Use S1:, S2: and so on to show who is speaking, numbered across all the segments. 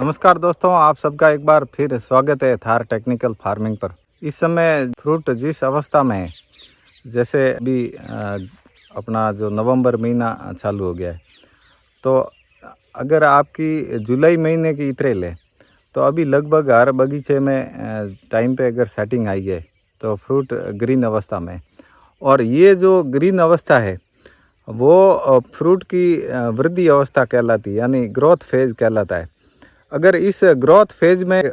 S1: नमस्कार दोस्तों, आप सबका एक बार फिर स्वागत है थार टेक्निकल फार्मिंग पर। इस समय फ्रूट जिस अवस्था में है, जैसे अभी अपना जो नवंबर महीना चालू हो गया है, तो अगर आपकी जुलाई महीने की इतरे ले तो अभी लगभग हर बगीचे में टाइम पे अगर सेटिंग आई है तो फ्रूट ग्रीन अवस्था में। और ये जो ग्रीन अवस्था है वो फ्रूट की वृद्धि अवस्था कहलाती है, यानी ग्रोथ फेज कहलाता है। अगर इस ग्रोथ फेज में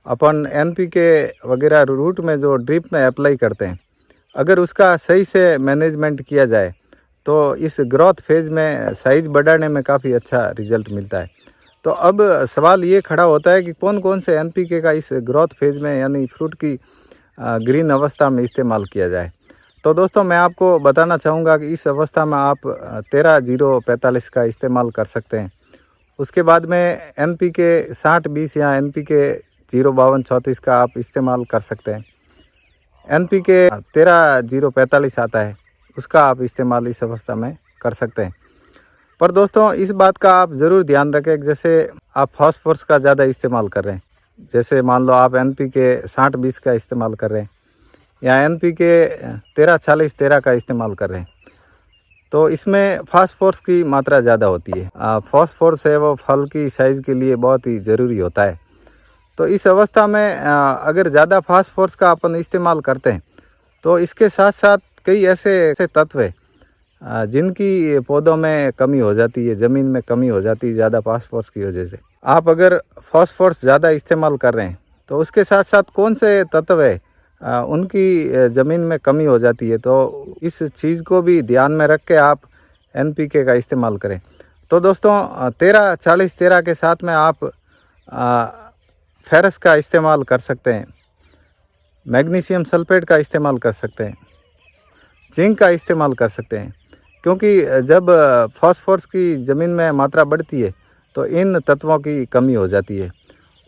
S1: अपन एनपीके वगैरह रूट में जो ड्रिप में अप्लाई करते हैं, अगर उसका सही से मैनेजमेंट किया जाए तो इस ग्रोथ फेज में साइज बढ़ाने में काफ़ी अच्छा रिजल्ट मिलता है। तो अब सवाल ये खड़ा होता है कि कौन कौन से एनपीके का इस ग्रोथ फेज में यानी फ्रूट की ग्रीन अवस्था में इस्तेमाल किया जाए। तो दोस्तों, मैं आपको बताना चाहूँगा कि इस अवस्था में आप 13-0-45 का इस्तेमाल कर सकते हैं। उसके बाद में एनपीके 60-20 या एनपीके 0-52-34 का आप इस्तेमाल कर सकते हैं। एनपीके 13-0-45 आता है, उसका आप इस्तेमाल इस अवस्था में कर सकते हैं। पर दोस्तों, इस बात का आप ज़रूर ध्यान रखें कि जैसे आप फॉस्फोरस का ज़्यादा इस्तेमाल कर रहे हैं, जैसे मान लो आप एनपीके 60-20 का इस्तेमाल कर रहे हैं या एनपीके 13-40-13 का इस्तेमाल कर रहे हैं, तो इसमें फास्फोरस की मात्रा ज़्यादा होती है। फास्फोरस है वो फल की साइज़ के लिए बहुत ही ज़रूरी होता है। तो इस अवस्था में अगर ज़्यादा फास्फोरस का अपन इस्तेमाल करते हैं तो इसके साथ साथ कई ऐसे तत्व हैं जिनकी पौधों में कमी हो जाती है, ज़मीन में कमी हो जाती है ज़्यादा फास्फोरस की वजह से। आप अगर फास्फोरस ज़्यादा इस्तेमाल कर रहे हैं तो उसके साथ साथ कौन से तत्व है उनकी ज़मीन में कमी हो जाती है, तो इस चीज़ को भी ध्यान में रख के आप एनपीके का इस्तेमाल करें। तो दोस्तों, 13-40-13 के साथ में आप फेरस का इस्तेमाल कर सकते हैं, मैग्नीशियम सल्फेट का इस्तेमाल कर सकते हैं, जिंक का इस्तेमाल कर सकते हैं, क्योंकि जब फास्फोरस की ज़मीन में मात्रा बढ़ती है तो इन तत्वों की कमी हो जाती है।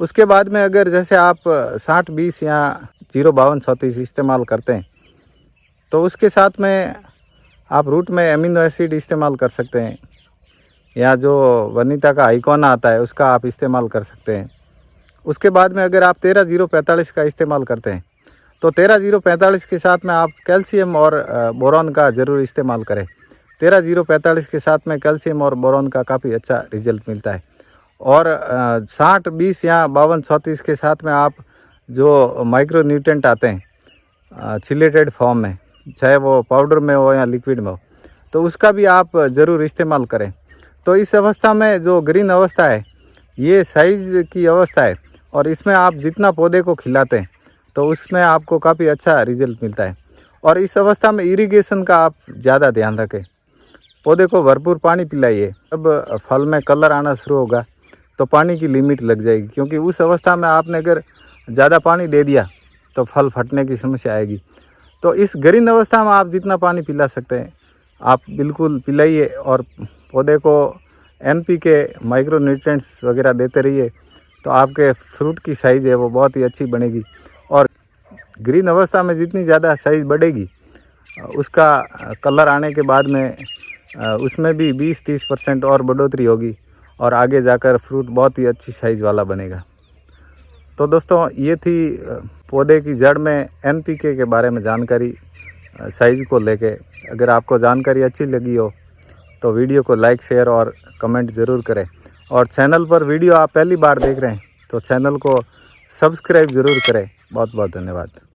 S1: उसके बाद में अगर जैसे आप 60-20 या 0-52-34 इस्तेमाल करते हैं तो उसके साथ में आप रूट में एमिनो एसिड इस्तेमाल कर सकते हैं, या जो वनीता का आइकोना आता है उसका आप इस्तेमाल कर सकते हैं। उसके बाद में अगर आप 13-0-45 का इस्तेमाल करते हैं तो 13-0-45 के साथ में आप कैल्शियम और बोरॉन का ज़रूर इस्तेमाल करें। 13-0-45 के साथ में कैल्शियम और बोरॉन का काफ़ी अच्छा रिजल्ट मिलता है। और 60-20 या 52-34 के साथ में आप जो माइक्रो न्यूट्रेंट आते हैं चिलेटेड फॉर्म में, चाहे वो पाउडर में हो या लिक्विड में हो, तो उसका भी आप ज़रूर इस्तेमाल करें। तो इस अवस्था में जो ग्रीन अवस्था है ये साइज़ की अवस्था है, और इसमें आप जितना पौधे को खिलाते हैं तो उसमें आपको काफ़ी अच्छा रिजल्ट मिलता है। और इस अवस्था में इरिगेशन का आप ज़्यादा ध्यान रखें, पौधे को भरपूर पानी पिलाइए। अब फल में कलर आना शुरू होगा तो पानी की लिमिट लग जाएगी, क्योंकि उस अवस्था में आपने अगर ज़्यादा पानी दे दिया तो फल फटने की समस्या आएगी। तो इस ग्रीन अवस्था में आप जितना पानी पिला सकते हैं आप बिल्कुल पिलाइए, और पौधे को एनपीके माइक्रो न्यूट्रिएंट्स वगैरह देते रहिए, तो आपके फ्रूट की साइज़ है वो बहुत ही अच्छी बनेगी। और ग्रीन अवस्था में जितनी ज़्यादा साइज़ बढ़ेगी उसका कलर आने के बाद में उसमें भी 20-30% और बढ़ोतरी होगी, और आगे जाकर फ्रूट बहुत ही अच्छी साइज़ वाला बनेगा। तो दोस्तों, ये थी पौधे की जड़ में एनपीके के बारे में जानकारी साइज़ को लेके। अगर आपको जानकारी अच्छी लगी हो तो वीडियो को लाइक, शेयर और कमेंट ज़रूर करें। और चैनल पर वीडियो आप पहली बार देख रहे हैं तो चैनल को सब्सक्राइब ज़रूर करें। बहुत बहुत धन्यवाद।